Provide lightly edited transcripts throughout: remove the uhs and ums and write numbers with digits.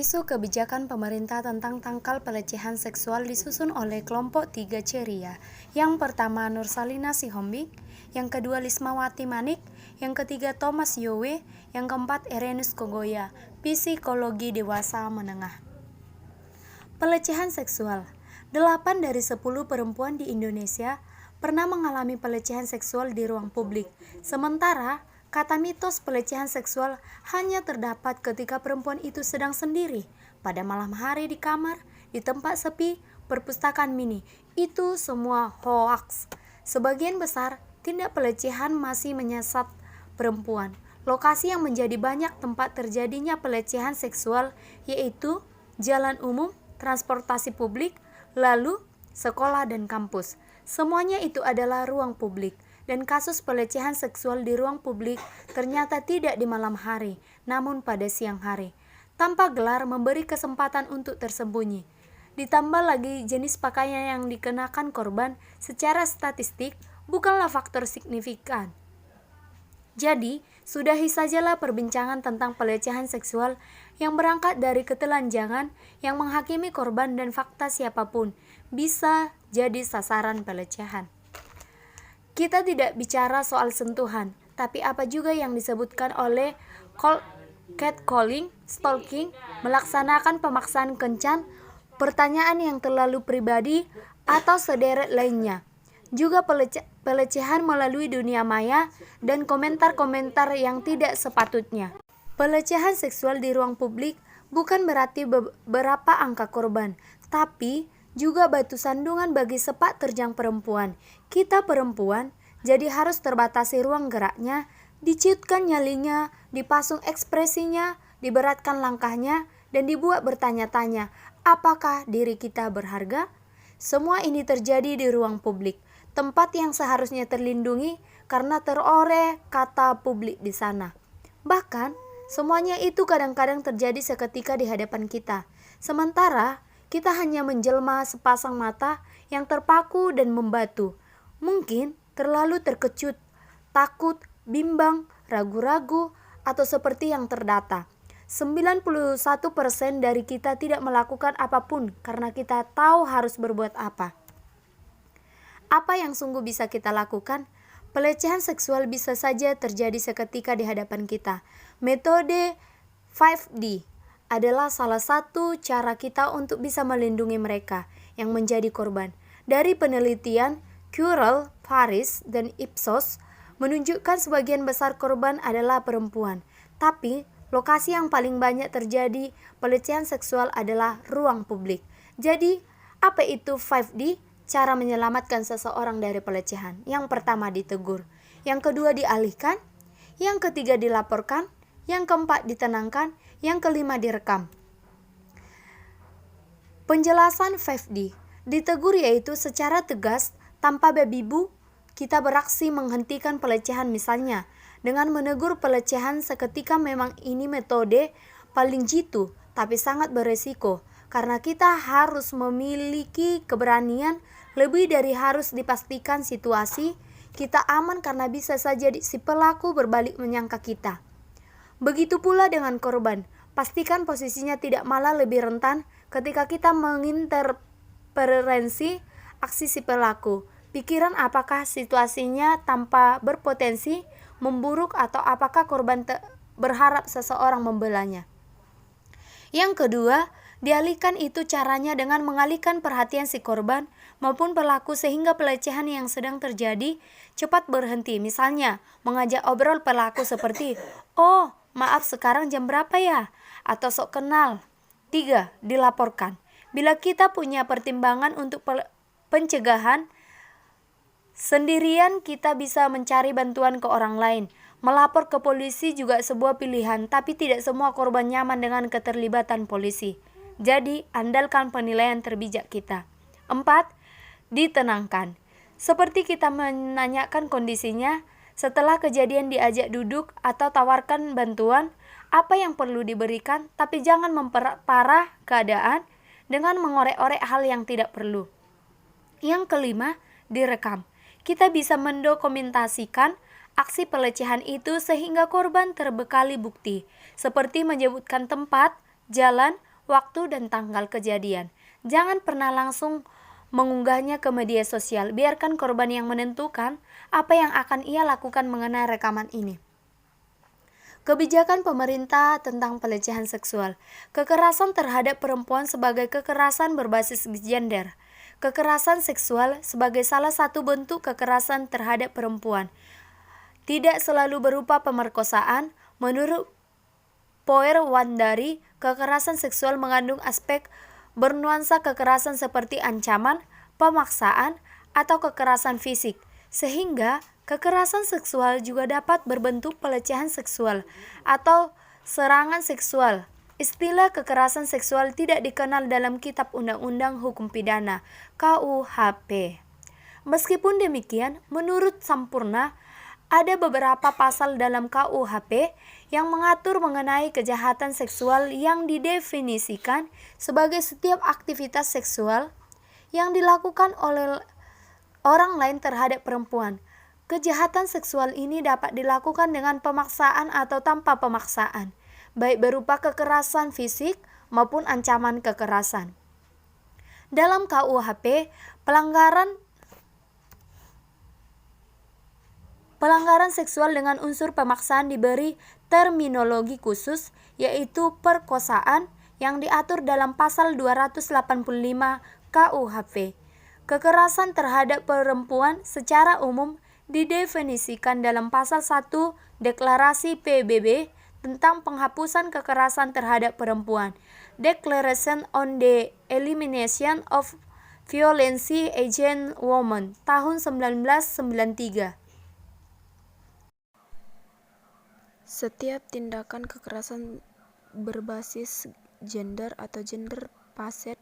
Isu kebijakan pemerintah tentang tangkal pelecehan seksual disusun oleh kelompok 3 ceria. Yang pertama Nursalina Sihombing, yang kedua Lismawati Manik, yang ketiga Thomas Yowe, yang keempat Erenus Kogoya, psikologi dewasa menengah. Pelecehan seksual. 8 dari 10 perempuan di Indonesia pernah mengalami pelecehan seksual di ruang publik. Sementara kata mitos pelecehan seksual hanya terdapat ketika perempuan itu sedang sendiri, pada malam hari di kamar, di tempat sepi, perpustakaan mini. Itu semua hoaks. Sebagian besar tindak pelecehan masih menyasar perempuan. Lokasi yang menjadi banyak tempat terjadinya pelecehan seksual yaitu jalan umum, transportasi publik, lalu sekolah dan kampus. Semuanya itu adalah ruang publik. Dan kasus pelecehan seksual di ruang publik ternyata tidak di malam hari, namun pada siang hari. Tanpa gelar memberi kesempatan untuk tersembunyi. Ditambah lagi jenis pakaian yang dikenakan korban secara statistik bukanlah faktor signifikan. Jadi, sudahi sajalah perbincangan tentang pelecehan seksual yang berangkat dari ketelanjangan yang menghakimi korban dan fakta siapapun bisa jadi sasaran pelecehan. Kita tidak bicara soal sentuhan, tapi apa juga yang disebutkan oleh catcalling, stalking, melaksanakan pemaksaan kencan, pertanyaan yang terlalu pribadi, atau sederet lainnya. Juga pelecehan melalui dunia maya dan komentar-komentar yang tidak sepatutnya. Pelecehan seksual di ruang publik bukan berarti berapa angka korban, tapi juga batu sandungan bagi sepak terjang perempuan. Kita perempuan, jadi harus terbatasi ruang geraknya, diciutkan nyalinya, dipasung ekspresinya, diberatkan langkahnya, dan dibuat bertanya-tanya, apakah diri kita berharga? Semua ini terjadi di ruang publik, tempat yang seharusnya terlindungi karena teroreh kata publik di sana. Bahkan, semuanya itu kadang-kadang terjadi seketika di hadapan kita. Sementara, kita hanya menjelma sepasang mata yang terpaku dan membatu. Mungkin terlalu terkejut, takut, bimbang, ragu-ragu, atau seperti yang terdata. 91% dari kita tidak melakukan apapun karena kita tahu harus berbuat apa. Apa yang sungguh bisa kita lakukan? Pelecehan seksual bisa saja terjadi seketika di hadapan kita. Metode 5D adalah salah satu cara kita untuk bisa melindungi mereka yang menjadi korban. Dari penelitian Currell, Paris, dan Ipsos menunjukkan sebagian besar korban adalah perempuan. Tapi lokasi yang paling banyak terjadi pelecehan seksual adalah ruang publik. Jadi, apa itu 5D? Cara menyelamatkan seseorang dari pelecehan. Yang pertama ditegur, yang kedua dialihkan, yang ketiga dilaporkan, yang keempat ditenangkan, yang kelima direkam. Penjelasan 5D. Ditegur yaitu secara tegas, tanpa babi-bu, kita beraksi menghentikan pelecehan misalnya. Dengan menegur pelecehan seketika memang ini metode paling jitu, tapi sangat beresiko. Karena kita harus memiliki keberanian lebih dari harus dipastikan situasi kita aman karena bisa saja si pelaku berbalik menyangka kita. Begitu pula dengan korban, pastikan posisinya tidak malah lebih rentan ketika kita menginterferensi aksi si pelaku. Pikiran apakah situasinya tanpa berpotensi memburuk atau apakah korban berharap seseorang membelanya. Yang kedua, dialihkan itu caranya dengan mengalihkan perhatian si korban maupun pelaku sehingga pelecehan yang sedang terjadi cepat berhenti. Misalnya, mengajak obrol pelaku seperti, "Oh, maaf sekarang jam berapa ya?" Atau sok kenal. 3. Dilaporkan. Bila kita punya pertimbangan untuk pencegahan, sendirian kita bisa mencari bantuan ke orang lain. Melapor ke polisi juga sebuah pilihan, tapi tidak semua korban nyaman dengan keterlibatan polisi. Jadi, andalkan penilaian terbijak kita. 4. Ditenangkan. Seperti kita menanyakan kondisinya, setelah kejadian diajak duduk atau tawarkan bantuan, apa yang perlu diberikan, tapi jangan memperparah keadaan dengan mengorek-orek hal yang tidak perlu. Yang kelima, direkam. Kita bisa mendokumentasikan aksi pelecehan itu sehingga korban terbekali bukti, seperti menyebutkan tempat, jalan, waktu dan tanggal kejadian. Jangan pernah langsung mengunggahnya ke media sosial. Biarkan korban yang menentukan apa yang akan ia lakukan mengenai rekaman ini. Kebijakan pemerintah tentang pelecehan seksual. Kekerasan terhadap perempuan sebagai kekerasan berbasis gender. Kekerasan seksual sebagai salah satu bentuk kekerasan terhadap perempuan. Tidak selalu berupa pemerkosaan. Menurut Poer Wandari, kekerasan seksual mengandung aspek bernuansa kekerasan seperti ancaman, pemaksaan, atau kekerasan fisik, sehingga kekerasan seksual juga dapat berbentuk pelecehan seksual atau serangan seksual. Istilah kekerasan seksual tidak dikenal dalam Kitab Undang-Undang Hukum Pidana (KUHP). Meskipun demikian, menurut Sampurna, ada beberapa pasal dalam KUHP yang mengatur mengenai kejahatan seksual yang didefinisikan sebagai setiap aktivitas seksual yang dilakukan oleh orang lain terhadap perempuan. Kejahatan seksual ini dapat dilakukan dengan pemaksaan atau tanpa pemaksaan, baik berupa kekerasan fisik maupun ancaman kekerasan. Dalam KUHP, pelanggaran seksual dengan unsur pemaksaan diberi terminologi khusus, yaitu perkosaan yang diatur dalam pasal 285 KUHP. Kekerasan terhadap perempuan secara umum didefinisikan dalam pasal 1 Deklarasi PBB tentang penghapusan kekerasan terhadap perempuan, Declaration on the Elimination of Violence Against Women, tahun 1993. Setiap tindakan kekerasan berbasis gender atau gender-based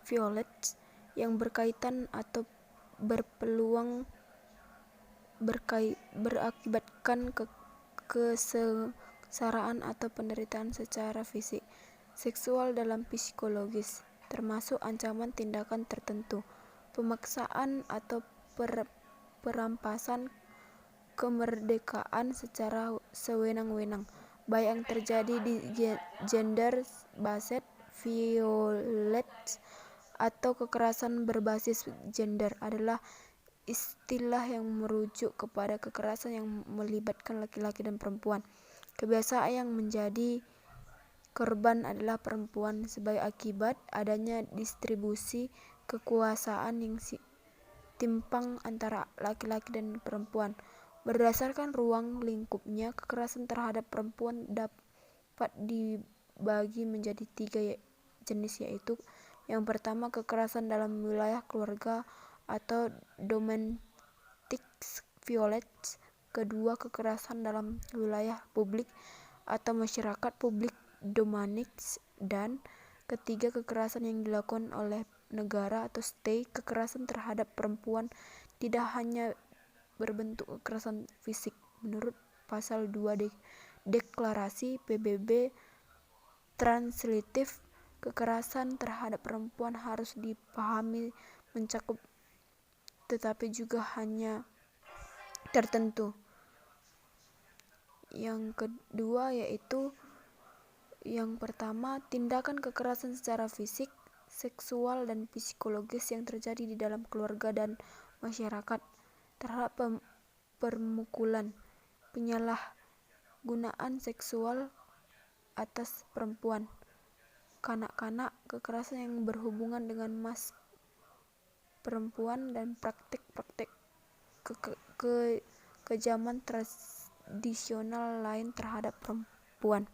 violence yang berkaitan atau berpeluang berakibatkan kesengsaraan atau penderitaan secara fisik, seksual dan psikologis, termasuk ancaman tindakan tertentu, pemaksaan atau perampasan kemerdekaan secara sewenang-wenang, baik yang terjadi di gender-based violence atau kekerasan berbasis gender, adalah istilah yang merujuk kepada kekerasan yang melibatkan laki-laki dan perempuan. Kebiasaan yang menjadi korban adalah perempuan sebagai akibat adanya distribusi kekuasaan yang timpang antara laki-laki dan perempuan. Berdasarkan ruang lingkupnya, kekerasan terhadap perempuan dapat dibagi menjadi 3 jenis, yaitu yang pertama, kekerasan dalam wilayah keluarga atau domestic violence. Kedua, kekerasan dalam wilayah publik atau masyarakat publik domestic. Dan ketiga, kekerasan yang dilakukan oleh negara atau state. Kekerasan terhadap perempuan tidak hanya berbentuk kekerasan fisik. Menurut pasal 2 Deklarasi PBB translatif, kekerasan terhadap perempuan harus dipahami mencakup tetapi juga hanya tertentu. Yang kedua yaitu yang pertama, tindakan kekerasan secara fisik, seksual dan psikologis yang terjadi di dalam keluarga dan masyarakat terhadap permukulan, penyalahgunaan seksual atas perempuan, kanak-kanak, kekerasan yang berhubungan dengan perempuan dan praktik-praktik kejaman tradisional lain terhadap perempuan.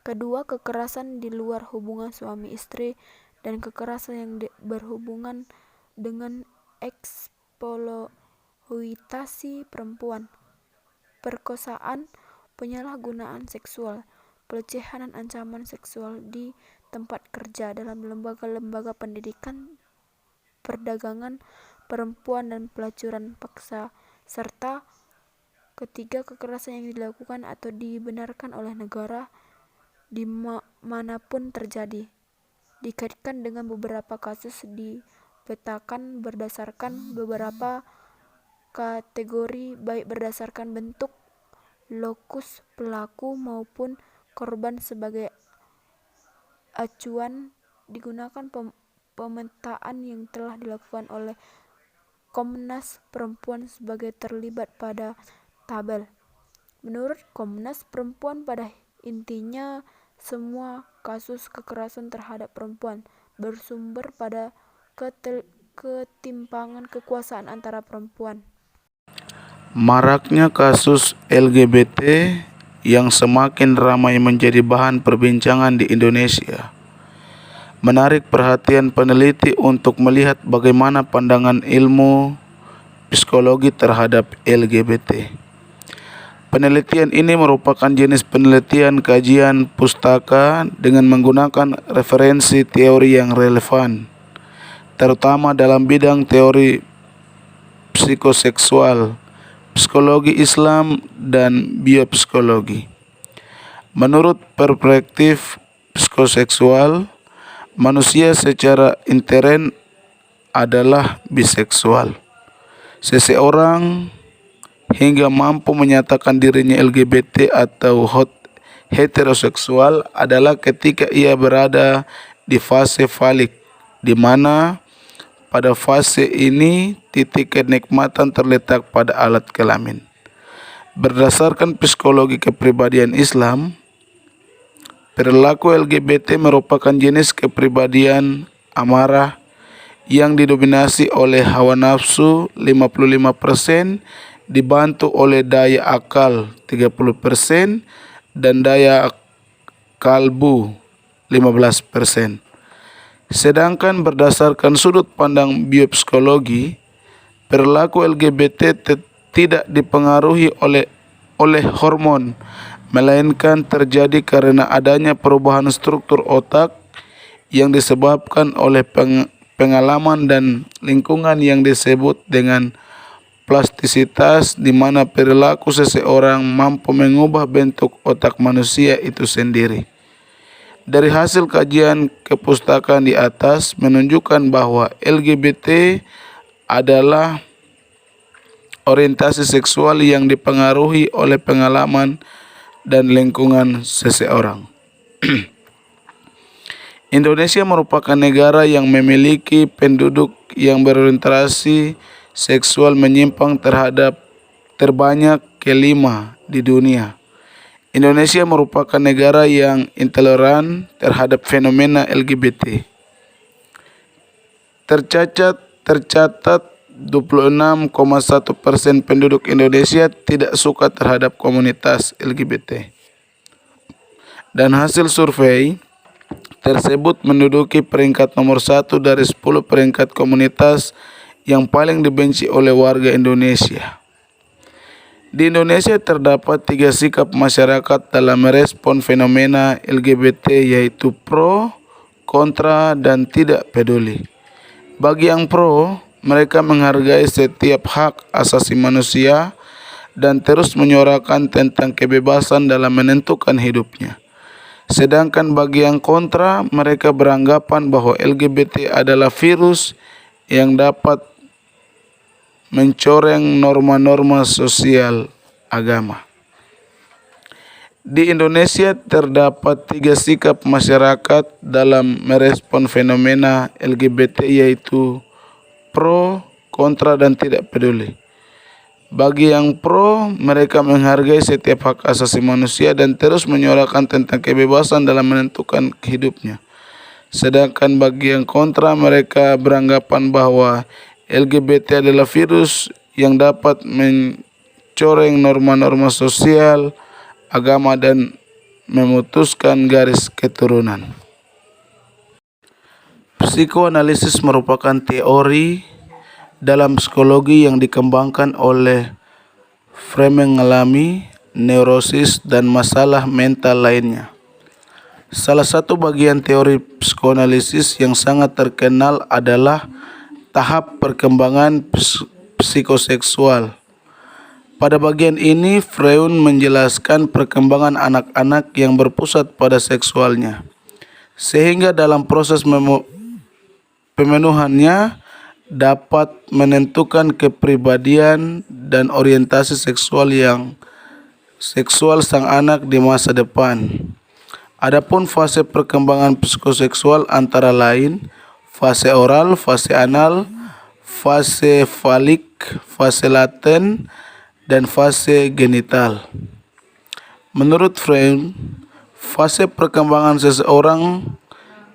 Kedua, kekerasan di luar hubungan suami istri dan kekerasan yang berhubungan dengan eksploitasi perempuan, perkosaan, penyalahgunaan seksual, pelecehan dan ancaman seksual di tempat kerja, dalam lembaga-lembaga pendidikan, perdagangan perempuan dan pelacuran paksa. Serta ketiga, kekerasan yang dilakukan atau dibenarkan oleh negara di manapun terjadi, dikaitkan dengan beberapa kasus dipetakan berdasarkan beberapa kategori, baik berdasarkan bentuk, lokus pelaku maupun korban sebagai acuan digunakan pemetaan yang telah dilakukan oleh Komnas Perempuan sebagai terlibat pada tabel. Menurut Komnas Perempuan, pada intinya semua kasus kekerasan terhadap perempuan bersumber pada ketimpangan kekuasaan antara perempuan. Maraknya kasus LGBT yang semakin ramai menjadi bahan perbincangan di Indonesia menarik perhatian peneliti untuk melihat bagaimana pandangan ilmu psikologi terhadap LGBT. Penelitian ini merupakan jenis penelitian kajian pustaka dengan menggunakan referensi teori yang relevan, terutama dalam bidang teori psikoseksual, psikologi Islam, dan biopsikologi. Menurut perspektif psikoseksual, manusia secara intern adalah biseksual. Seseorang hingga mampu menyatakan dirinya LGBT atau heteroseksual adalah ketika ia berada di fase falik, di mana pada fase ini titik kenikmatan terletak pada alat kelamin. Berdasarkan psikologi kepribadian Islam, perilaku LGBT merupakan jenis kepribadian amarah yang didominasi oleh hawa nafsu 55%, dibantu oleh daya akal 30% dan daya kalbu 15%. Sedangkan berdasarkan sudut pandang biopsikologi, perilaku LGBT tidak dipengaruhi oleh hormon, melainkan terjadi karena adanya perubahan struktur otak yang disebabkan oleh pengalaman dan lingkungan yang disebut dengan plastisitas, di mana perilaku seseorang mampu mengubah bentuk otak manusia itu sendiri. Dari hasil kajian kepustakaan di atas menunjukkan bahwa LGBT adalah orientasi seksual yang dipengaruhi oleh pengalaman dan lingkungan seseorang. Indonesia merupakan negara yang memiliki penduduk yang berorientasi seksual menyimpang terbanyak kelima di dunia. Indonesia merupakan negara yang intoleran terhadap fenomena LGBT. Tercatat 26,1% penduduk Indonesia tidak suka terhadap komunitas LGBT. Dan hasil survei tersebut menduduki peringkat nomor 1 dari 10 peringkat komunitas yang paling dibenci oleh warga Indonesia. Di Indonesia terdapat 3 sikap masyarakat dalam merespon fenomena LGBT, yaitu pro, kontra, dan tidak peduli. Bagi yang pro, mereka menghargai setiap hak asasi manusia dan terus menyuarakan tentang kebebasan dalam menentukan hidupnya. Sedangkan bagi yang kontra, mereka beranggapan bahwa LGBT adalah virus yang dapat mencoreng norma-norma sosial agama. Di Indonesia terdapat 3 sikap masyarakat dalam merespon fenomena LGBT, yaitu pro, kontra, dan tidak peduli. Bagi yang pro, mereka menghargai setiap hak asasi manusia dan terus menyuarakan tentang kebebasan dalam menentukan hidupnya. Sedangkan bagi yang kontra, mereka beranggapan bahwa LGBT adalah virus yang dapat mencoreng norma-norma sosial, agama, dan memutuskan garis keturunan. Psikoanalisis merupakan teori dalam psikologi yang dikembangkan oleh mengalami neurosis dan masalah mental lainnya. Salah satu bagian teori psikoanalisis yang sangat terkenal adalah tahap perkembangan psikoseksual. Pada bagian ini, Freud menjelaskan perkembangan anak-anak yang berpusat pada seksualnya, sehingga dalam proses pemenuhannya dapat menentukan kepribadian dan orientasi seksual sang anak di masa depan. Adapun fase perkembangan psikoseksual antara lain fase oral, fase anal, fase falik, fase laten, dan fase genital. Menurut Freud, fase perkembangan seseorang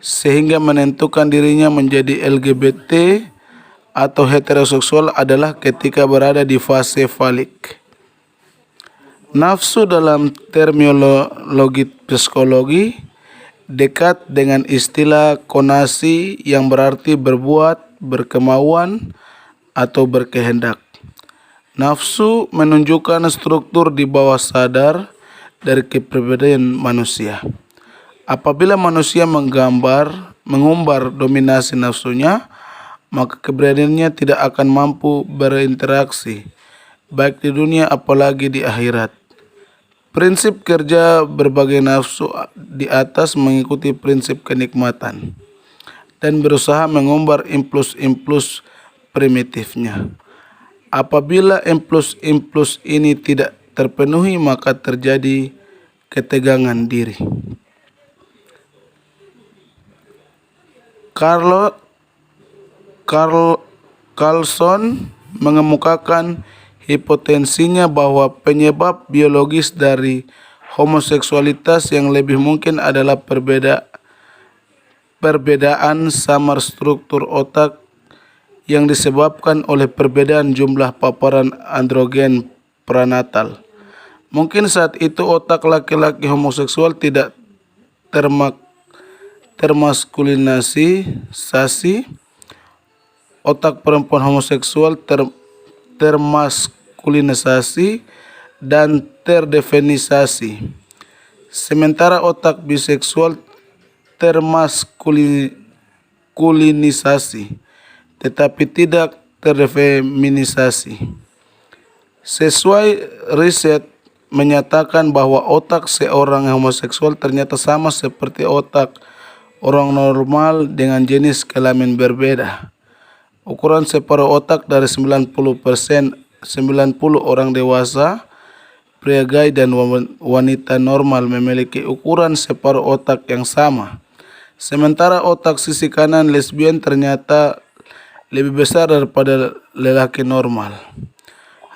sehingga menentukan dirinya menjadi LGBT atau heteroseksual adalah ketika berada di fase falik. Nafsu dalam terminologi psikologi dekat dengan istilah konasi yang berarti berbuat, berkemauan, atau berkehendak. Nafsu menunjukkan struktur di bawah sadar dari kepribadian manusia. Apabila manusia mengumbar dominasi nafsunya, maka keberadaannya tidak akan mampu berinteraksi, baik di dunia apalagi di akhirat. Prinsip kerja berbagai nafsu di atas mengikuti prinsip kenikmatan dan berusaha mengumbar impuls-impuls primitifnya. Apabila impuls-impuls ini tidak terpenuhi, maka terjadi ketegangan diri. Carlson mengemukakan hipotensinya bahwa penyebab biologis dari homoseksualitas yang lebih mungkin adalah perbedaan samar struktur otak yang disebabkan oleh perbedaan jumlah paparan androgen pranatal. Mungkin saat itu otak laki-laki homoseksual tidak termaskulinisasi, otak perempuan homoseksual termaskulinisasi dan terdefinisasi. Sementara otak biseksual termaskulinisasi, tetapi tidak terfeminisasi. Sesuai riset menyatakan bahwa otak seorang homoseksual ternyata sama seperti otak orang normal dengan jenis kelamin berbeda. Ukuran separuh otak dari 90 orang dewasa, pria gay dan wanita normal memiliki ukuran separuh otak yang sama. Sementara otak sisi kanan lesbian ternyata lebih besar daripada lelaki normal.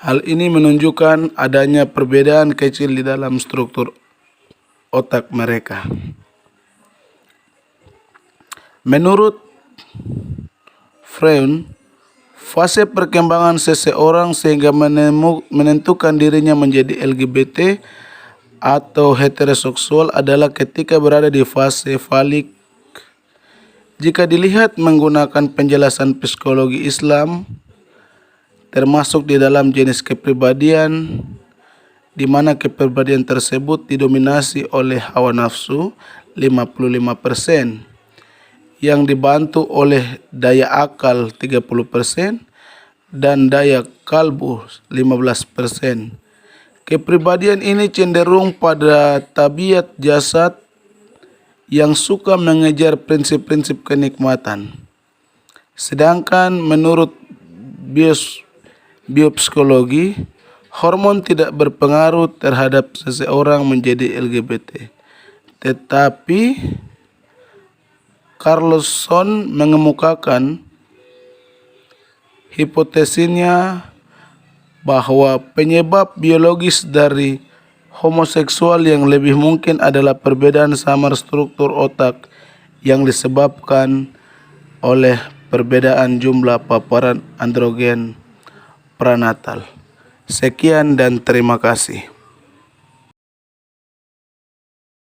Hal ini menunjukkan adanya perbedaan kecil di dalam struktur otak mereka. Menurut Freud, fase perkembangan seseorang sehingga menentukan dirinya menjadi LGBT atau heteroseksual adalah ketika berada di fase falik. Jika dilihat menggunakan penjelasan psikologi Islam, termasuk di dalam jenis kepribadian, di mana kepribadian tersebut didominasi oleh hawa nafsu 55%, yang dibantu oleh daya akal 30% dan daya kalbu 15%. Kepribadian ini cenderung pada tabiat jasad yang suka mengejar prinsip-prinsip kenikmatan. Sedangkan menurut biopsikologi, hormon tidak berpengaruh terhadap seseorang menjadi LGBT. Tetapi Carlson mengemukakan hipotesisnya bahwa penyebab biologis dari homoseksual yang lebih mungkin adalah perbedaan samar struktur otak yang disebabkan oleh perbedaan jumlah paparan androgen pranatal. Sekian dan terima kasih.